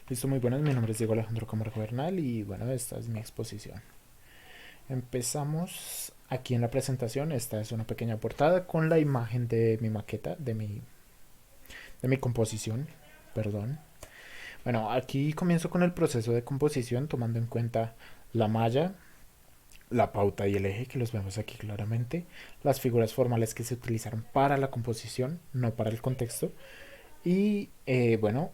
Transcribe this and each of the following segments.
Listo, muy buenas, mi nombre es Diego Alejandro Camargo Bernal y bueno, esta es mi exposición. Empezamos aquí en la presentación, esta es una pequeña portada con la imagen de mi maqueta, de mi composición, perdón. Bueno, aquí comienzo con el proceso de composición tomando en cuenta la malla, la pauta y el eje que los vemos aquí claramente, las figuras formales que se utilizaron para la composición, no para el contexto, y bueno,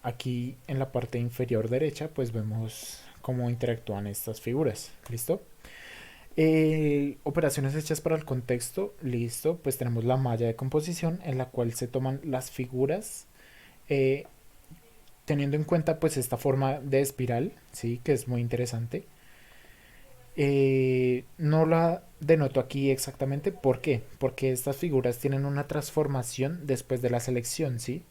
aquí en la parte inferior derecha pues vemos cómo interactúan estas figuras. ¿Listo? Operaciones hechas para el contexto. Listo. Pues tenemos la malla de composición en la cual se toman las figuras eh, teniendo en cuenta pues esta forma de espiral, ¿sí? Que es muy interesante. No la denoto aquí exactamente. ¿Por qué? Porque estas figuras tienen una transformación después de la selección, ¿sí?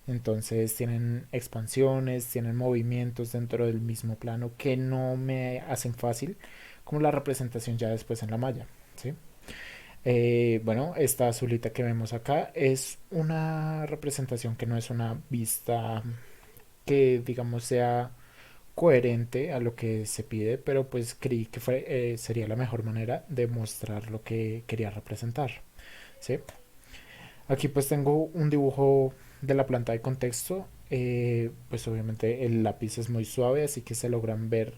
Entonces tienen expansiones, tienen movimientos dentro del mismo plano que no me hacen fácil como la representación ya después en la malla, ¿sí? Bueno, esta azulita que vemos acá es una representación que no es una vista que digamos sea coherente a lo que se pide, pero pues creí que sería la mejor manera de mostrar lo que quería representar, ¿sí? Aquí pues tengo un dibujo de la planta de contexto. Pues obviamente el lápiz es muy suave, así que se logran ver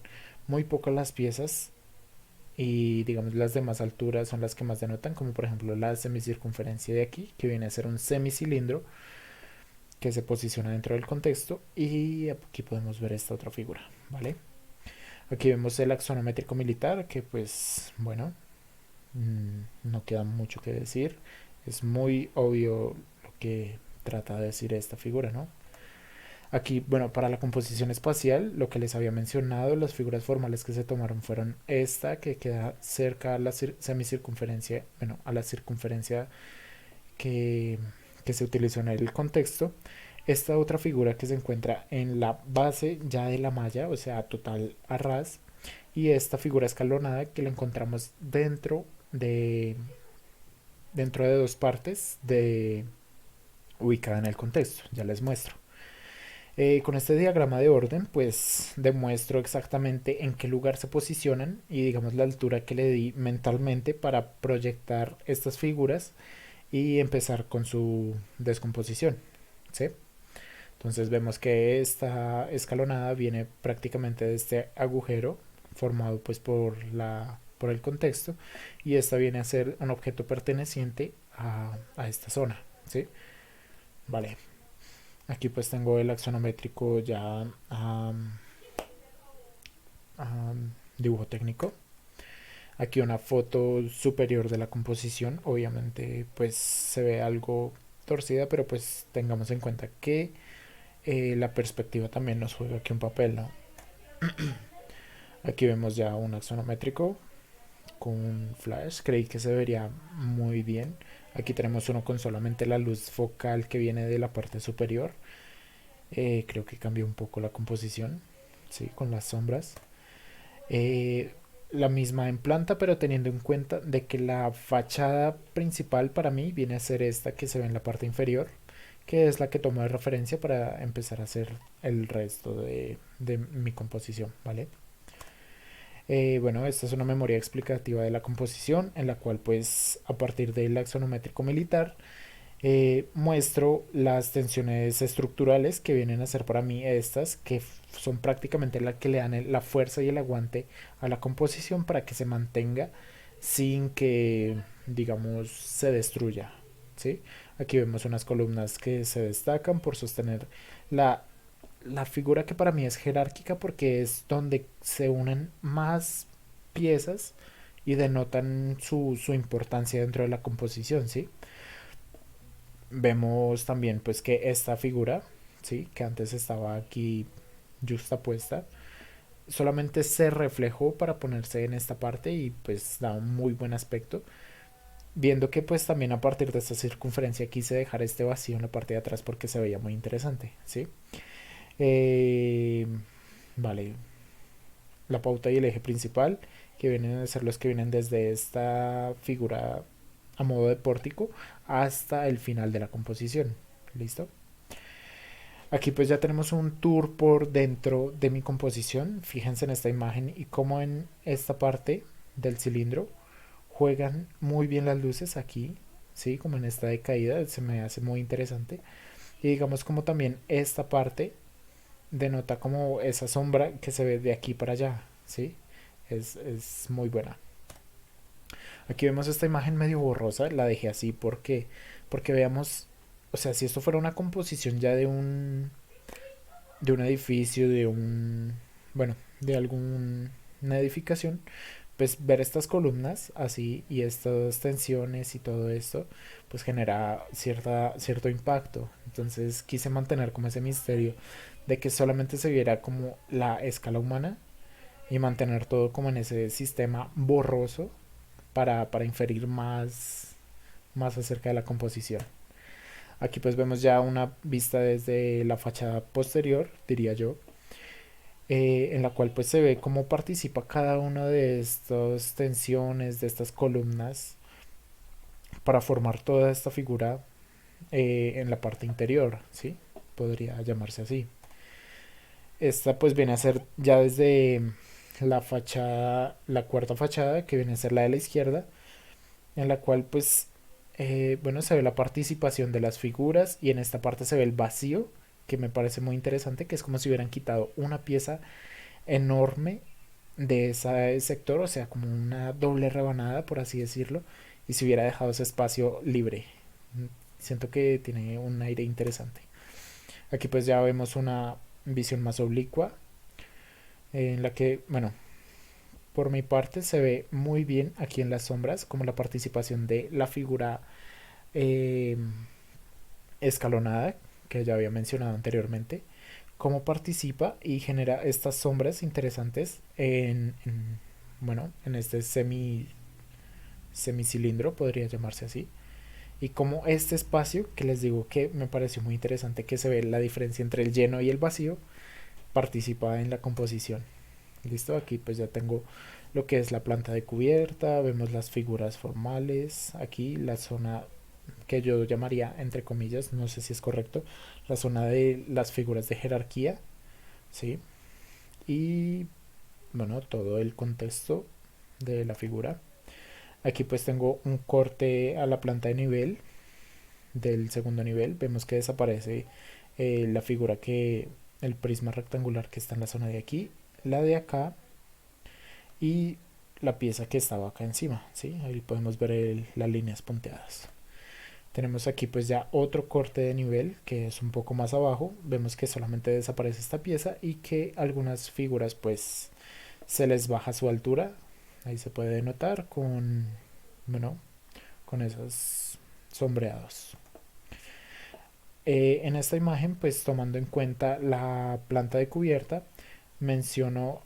muy pocas las piezas y digamos las de más altura son las que más denotan, como por ejemplo la semicircunferencia de aquí, que viene a ser un semicilindro que se posiciona dentro del contexto, y aquí podemos ver esta otra figura, ¿vale? Aquí vemos el axonométrico militar, que pues bueno, no queda mucho que decir. Es muy obvio lo que trata de decir esta figura, ¿no? Aquí, bueno, para la composición espacial, lo que les había mencionado, las figuras formales que se tomaron fueron esta, que queda cerca a la semicircunferencia, bueno, a la circunferencia que, que se utilizó en el contexto. Esta otra figura que se encuentra en la base ya de la malla, o sea, total a ras, y esta figura escalonada que la encontramos de dentro de dos partes ubicada en el contexto. Ya les muestro. Con este diagrama de orden, pues demuestro exactamente en qué lugar se posicionan y digamos la altura que le di mentalmente para proyectar estas figuras y empezar con su descomposición, ¿sí? Entonces vemos que esta escalonada viene prácticamente de este agujero formado pues por el contexto, y esta viene a ser un objeto perteneciente a esta zona, ¿sí? Vale, aquí pues tengo el axonométrico ya dibujo técnico. Aquí una foto superior de la composición. Obviamente pues se ve algo torcida, pero pues tengamos en cuenta que la perspectiva también nos juega aquí un papel, ¿no? Aquí vemos ya un axonométrico con un flash. Creí que se vería muy bien. Aquí tenemos uno con solamente la luz focal que viene de la parte superior. Creo que cambió un poco la composición, ¿sí? Con las sombras. Eh, la misma en planta, pero teniendo en cuenta de que la fachada principal para mí viene a ser esta que se ve en la parte inferior, que es la que tomo de referencia para empezar a hacer el resto de mi composición, ¿vale? Bueno, esta es una memoria explicativa de la composición en la cual pues a partir del axonométrico militar muestro las tensiones estructurales que vienen a ser para mí estas, que son prácticamente las que le dan la fuerza y el aguante a la composición para que se mantenga sin que, digamos, se destruya, ¿sí? Aquí vemos unas columnas que se destacan por sostener la, la figura que para mí es jerárquica porque es donde se unen más piezas y denotan su importancia dentro de la composición, ¿sí? Vemos también pues que esta figura, ¿sí? Que antes estaba aquí justapuesta, solamente se reflejó para ponerse en esta parte y pues da un muy buen aspecto. Viendo que pues también a partir de esta circunferencia quise dejar este vacío en la parte de atrás porque se veía muy interesante, ¿sí? Eh, vale, la pauta y el eje principal, que vienen a ser los que vienen desde esta figura a modo de pórtico hasta el final de la composición. ¿Listo? Aquí pues ya tenemos un tour por dentro de mi composición. Fíjense en esta imagen y cómo en esta parte del cilindro juegan muy bien las luces aquí, sí, como en esta decaída, se me hace muy interesante. Y digamos como también esta parte denota como esa sombra que se ve de aquí para allá, sí, es muy buena. Aquí vemos esta imagen medio borrosa, la dejé así porque veamos, o sea, si esto fuera una composición ya de un edificio, bueno, de alguna edificación, pues ver estas columnas así y estas tensiones y todo esto, pues genera cierto impacto. Entonces quise mantener como ese misterio de que solamente se viera como la escala humana y mantener todo como en ese sistema borroso para inferir más acerca de la composición. Aquí pues vemos ya una vista desde la fachada posterior, diría yo, en la cual pues se ve cómo participa cada una de estas tensiones, de estas columnas, para formar toda esta figura en la parte interior, ¿sí? Podría llamarse así. Esta pues viene a ser ya desde la fachada, la cuarta fachada, que viene a ser la de la izquierda, en la cual pues, bueno, se ve la participación de las figuras y en esta parte se ve el vacío, que me parece muy interesante, que es como si hubieran quitado una pieza enorme de ese sector, o sea, como una doble rebanada, por así decirlo, y se hubiera dejado ese espacio libre. Siento que tiene un aire interesante. Aquí pues ya vemos una visión más oblicua, en la que, bueno, por mi parte se ve muy bien aquí en las sombras, como la participación de la figura eh, escalonada, que ya había mencionado anteriormente, cómo participa y genera estas sombras interesantes bueno, en este semicilindro, podría llamarse así. Y como este espacio, que les digo que me pareció muy interesante, que se ve la diferencia entre el lleno y el vacío, participa en la composición. Listo, aquí pues ya tengo lo que es la planta de cubierta, vemos las figuras formales, aquí la zona que yo llamaría, entre comillas, no sé si es correcto, la zona de las figuras de jerarquía, ¿sí? Y bueno, todo el contexto de la figura. Aquí pues tengo un corte a la planta de nivel del segundo nivel. Vemos que desaparece la figura el prisma rectangular que está en la zona de aquí, la de acá y la pieza que estaba acá encima, ¿sí? Ahí podemos ver las líneas punteadas. Tenemos aquí pues ya otro corte de nivel que es un poco más abajo. Vemos que solamente desaparece esta pieza y que algunas figuras pues se les baja su altura. Ahí se puede notar bueno, con esos sombreados. En esta imagen, pues tomando en cuenta la planta de cubierta, menciono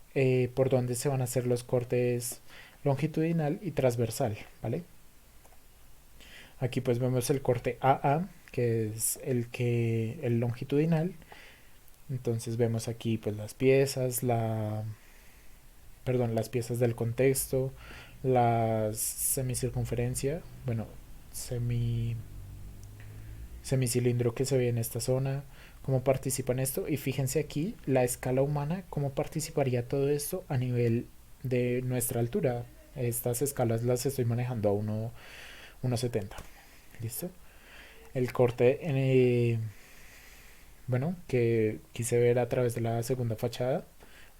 por dónde se van a hacer los cortes longitudinal y transversal, ¿vale? Aquí pues vemos el corte AA, que es el longitudinal. Entonces vemos aquí pues las piezas, las piezas del contexto, la semicircunferencia, bueno, semi semicilindro que se ve en esta zona, cómo participa en esto. Y fíjense aquí la escala humana, cómo participaría todo esto a nivel de nuestra altura. Estas escalas las estoy manejando a 1,70. ¿Listo? El corte, bueno, que quise ver a través de la segunda fachada,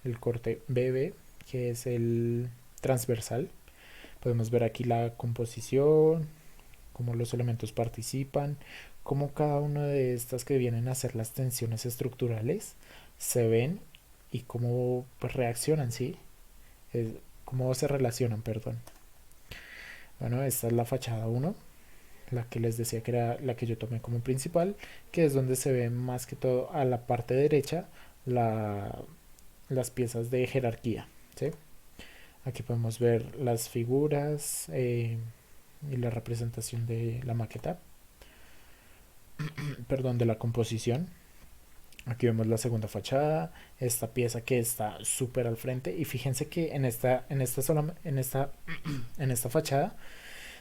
el corte BB, que es el transversal. Podemos ver aquí la composición, cómo los elementos participan, cómo cada una de estas que vienen a ser las tensiones estructurales se ven y cómo pues, reaccionan, ¿sí? Cómo se relacionan, perdón. Bueno, esta es la fachada 1, la que les decía que era la que yo tomé como principal, que es donde se ve más que todo a la parte derecha la, las piezas de jerarquía, ¿sí? Aquí podemos ver las figuras y la representación de la maqueta, perdón, de la composición. Aquí vemos la segunda fachada, esta pieza que está súper al frente y fíjense que en esta fachada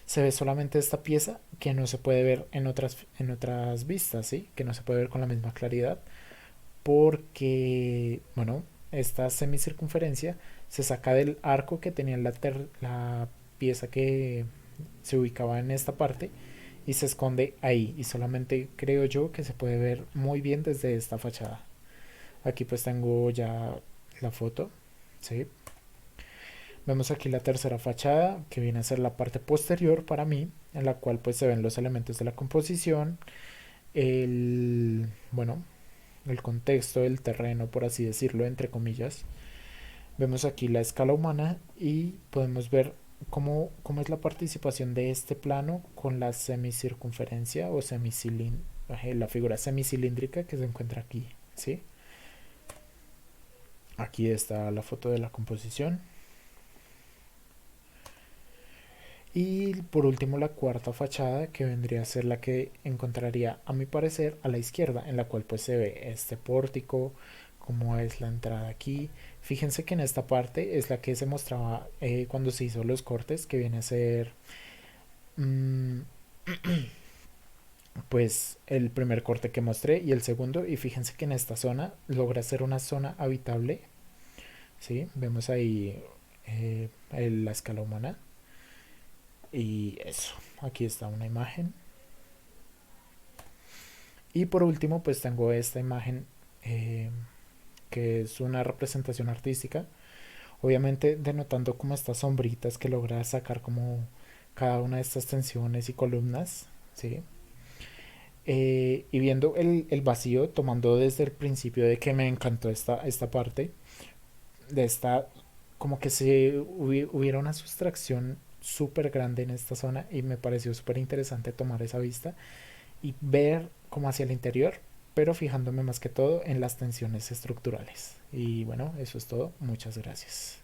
se ve solamente esta pieza que no se puede ver en otras vistas, ¿sí? Que no se puede ver con la misma claridad porque, bueno, esta semicircunferencia se saca del arco que tenía la pieza que se ubicaba en esta parte y se esconde ahí, y solamente creo yo que se puede ver muy bien desde esta fachada. Aquí pues tengo ya la foto, ¿sí? Vemos aquí la tercera fachada, que viene a ser la parte posterior para mí, en la cual pues se ven los elementos de la composición, bueno, el contexto del terreno, por así decirlo, entre comillas. Vemos aquí la escala humana y podemos ver cómo es la participación de este plano con la semicircunferencia o la figura semicilíndrica que se encuentra aquí, ¿sí? Aquí está la foto de la composición. Y por último la cuarta fachada, que vendría a ser la que encontraría a mi parecer a la izquierda, en la cual pues se ve este pórtico, cómo es la entrada aquí. Fíjense que en esta parte es la que se mostraba cuando se hizo los cortes, que viene a ser mm, pues el primer corte que mostré y el segundo. Y fíjense que en esta zona logra ser una zona habitable, ¿sí? Vemos ahí la escala humana. Y eso, aquí está una imagen. Y por último, pues tengo esta imagen eh, que es una representación artística, obviamente denotando como estas sombritas que logra sacar como cada una de estas tensiones y columnas, ¿sí? Y viendo el vacío, tomando desde el principio de que me encantó esta parte, de esta, como que se hubiera una sustracción súper grande en esta zona y me pareció súper interesante tomar esa vista y ver como hacia el interior, pero fijándome más que todo en las tensiones estructurales. Y bueno, eso es todo. Muchas gracias.